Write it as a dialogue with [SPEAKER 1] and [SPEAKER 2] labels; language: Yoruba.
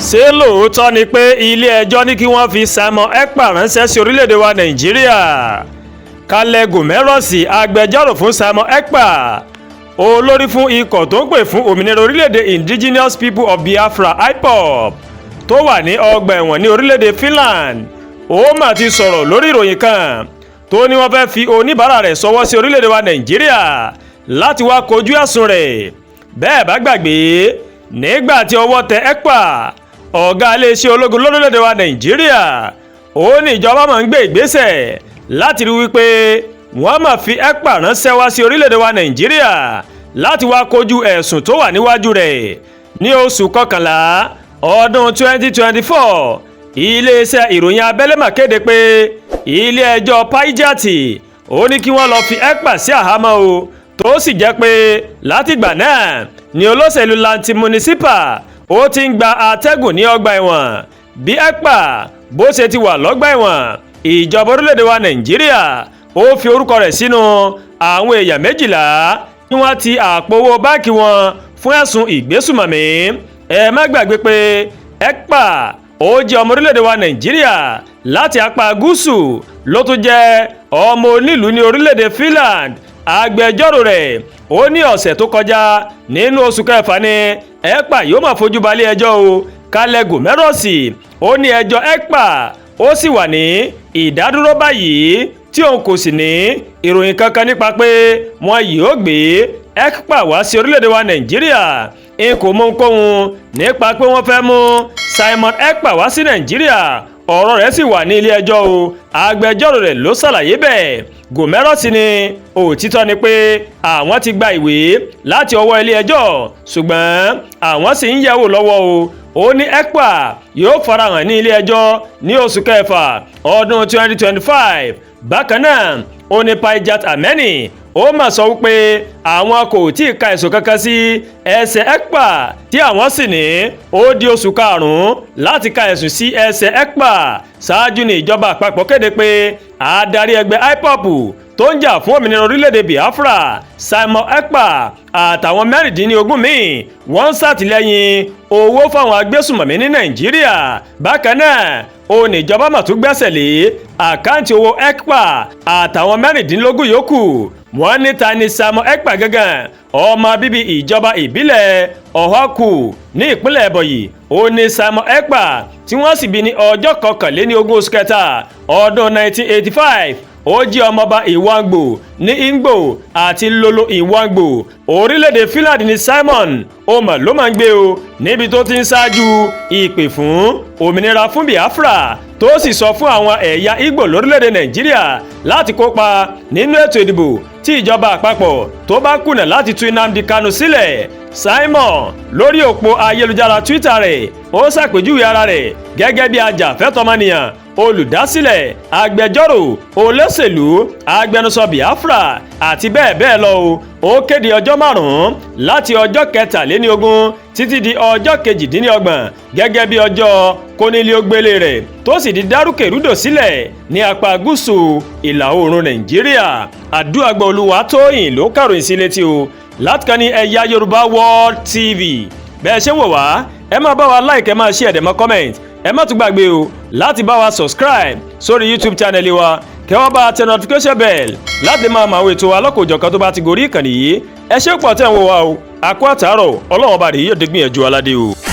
[SPEAKER 1] ṣé lóòótọ́ ni pé ilé ẹjọ́ ní kí wọ́n fi Simon Ekpa ránṣẹ́ sí orílẹ̀-èdè wa Nàìjíríà? Kalẹ̀ Gòmẹ́rọ̀sì, agbẹjọ́rò fún Simon Ekpa, olórí fún ikọ̀ tó ń pè fún òmìnira orílẹ̀-èdè Indigenous People of Biafra Ipob tó wà ní ọgbà ẹ̀wọ̀n ní orílẹ̀-èdè Finland, ó mà ti sọ̀rọ̀ lórí ìròyìn kan tó ní wọ́n fẹ́ fi oníbàárà rẹ̀ ṣọwọ́ sí orílẹ̀-èdè wa Nàìjíríà láti wá kojú ẹ̀sùn rẹ̀. Bẹ́ẹ̀ bá gbàgbé, nígbà tí ọwọ́ tẹ Ekpa, ọ̀gá iléeṣẹ́ ológun lórílẹ̀-èdè wa Nàìjíríà, ó ní ìjọba máa ń gbé ìgbésẹ̀ láti rí wípé wọ́n máa fi Ekpa ránṣẹ́ wá sí orílẹ̀-èdè wa Nàìjíríà láti wá kojú ẹ̀sùn tó wà níwájú rẹ̀. Ní oṣù kọkànlá ọdún 2024, iléeṣẹ́ ìròyìn abẹ́lé mà kéde pé ilé ẹjọ́ Paijati ó ní kí wọ́n lọ fi Ekpa sí àhámọ́ o, tó sì jẹ́ pé látìgbà náà ni olóṣèlú lanti municipal ó ti ń gba atẹ́gùn ní ọgbà ẹ̀wọ̀n. Bí Ekpa bó ṣe ti wà lọ́gbà ẹ̀wọ̀n, ìjọba orílẹ̀-èdè wa Nàìjíríà ó fi orúkọ rẹ̀ sínú àwọn èèyàn 12 tí wọ́n ti àpò owó báńkì wọn fún ẹ̀sùn ìgbésùmọ̀mí. Ẹ má gbàgbé pé Ekpa ó jẹ́ ọmọ orílẹ̀-èdè wa Nàìjíríà láti apá gúúsù, ló tún jẹ́ ọmọ onílùú ní orílẹ̀-èdè Finland. Agbẹjọ́rò rẹ̀ ó ní ọ̀sẹ̀ tó kọjá nínú oṣù kẹfà ni Ekpa yóò máa fojú balẹ̀ ẹjọ́ o. Kalẹ̀ Gòmẹ́rọ̀sì ó ní ẹjọ́ Ekpa ó sì wà ní ìdádúró báyìí tí òun kò sì ní ìròyìn kankan nípa pé wọn yóò gbé Ekpa wá sí orílẹ̀-èdè wa Nàìjíríà. N kò mọ ohunkóhun nípa pé wọ́n fẹ́ mú Simon Ekpa wá sí Nàìjíríà, ọ̀rọ̀ rẹ̀ sì wà ní ilé ẹjọ́ o. Agbẹjọ́rò rẹ̀ ló ṣàlàyé bẹ́ẹ̀. Gòmẹ́rọ̀sì ní òtítọ́ ni pé àwọn ti gba ìwé láti ọwọ́ ilé ẹjọ́, ṣùgbọ́n àwọn sì ń yẹ̀wò lọ́wọ́ o. Ó ní Ekpa yóò farahàn ní ilé ẹjọ́ ní oṣù kẹfà ọdún 2025. Bákan náà, ó ní Paijat Ameni ó mà sọ wípé àwọn kò tí ì ka ẹ̀sùn kankan sí ẹsẹ̀ Ekpa, tí àwọn sì ní ó di oṣù karùn-ún láti ka ẹ̀sùn sí ẹsẹ̀ Ekpa. Ṣáájú ní ìjọba àpapọ̀ kéde pé adarí ẹgbẹ́ Ipob tó ń jà fún òmìnira orílẹ̀-èdè Biafra, Simon Ekpa àtàwọn 16 míì wọ́n ń ṣàtìlẹ́yìn owó fáwọn agbésùmọ̀mí ní Nàìjíríà. Bákan náà, ó ní ìjọba mà tún gbẹ́sẹ̀ lé àkáǹtì owó Ekpa àtàwọn 16 yòókù. Wọ́n ní ta ni Simon Ekpa gangan? Ọmọ bíbí ìjọba ìbílẹ̀ Ọ̀hákù ní ìpínlẹ̀ Ebonyi ó ní Simon Ekpa, tí wọ́n sì bí ní ọjọ́ 21 oṣù kẹta ọdún 1985. Ó jẹ́ ọmọọba Ìwàngbò ní Ingbo àti Lolo Ìwàngbò. Orílẹ̀-èdè Finland ní Simon ó mà ló máa ń gbé o, níbi tó ti ń ṣáájú ìpè fún òmìnira fún Biafra, tó sì sọ fún àwọn ẹ̀yà Igbo lórílẹ̀-èdè Nàìjíríà láti kópa nínú ètò ìdìbò tí ìjọba àpapọ̀ tó bá kùnà láti tú Nnamdikanu sílẹ̀. Simon lórí òpó ayélujára Twitter rẹ̀ ó ṣàpèjúwe ara rẹ̀ gẹ́gẹ́ bí ajàfẹ́tọ̀ọ́mọnìyàn, olùdásílẹ̀, agbẹjọ́rò, olóṣèlú, agbẹnusọ Biafra àti bẹ́ẹ̀ bẹ́ẹ̀ lọ o. Ó kéde ọjọ́ 5 láti ọjọ́ 23 títí di ọjọ́ 28 gẹ́gẹ́ bí ọjọ́ kónílé-ó-gbélé rẹ̀, tó sì di dárúkèrúdò sílẹ̀ ní apá gúúsù ìlà oòrùn Nàìjíríà. Àdúràgbà Olúwatóyìn ló kàròyìn sí létí o, láti kàn ní Eyayorubaworldtv. Bẹ́ẹ̀ ṣe ń wò wá, ẹ máa bá wa like, ẹ máa share, ẹ máa comment. Ẹ má tún gbàgbé o láti bá wa subscribe sórí YouTube channel wa, kẹ́ wá bá tẹ notification bell láti máa mọ àwọn ètò alọ́kòjọ̀kan tó bá ti gorí ìkànnì yìí. Ẹ ṣé pọ̀ tẹ́ ń wò wá o. Àkú àtàárọ̀, Ọlọ́run ọba rèé yóò dégbìyànjú aládé o.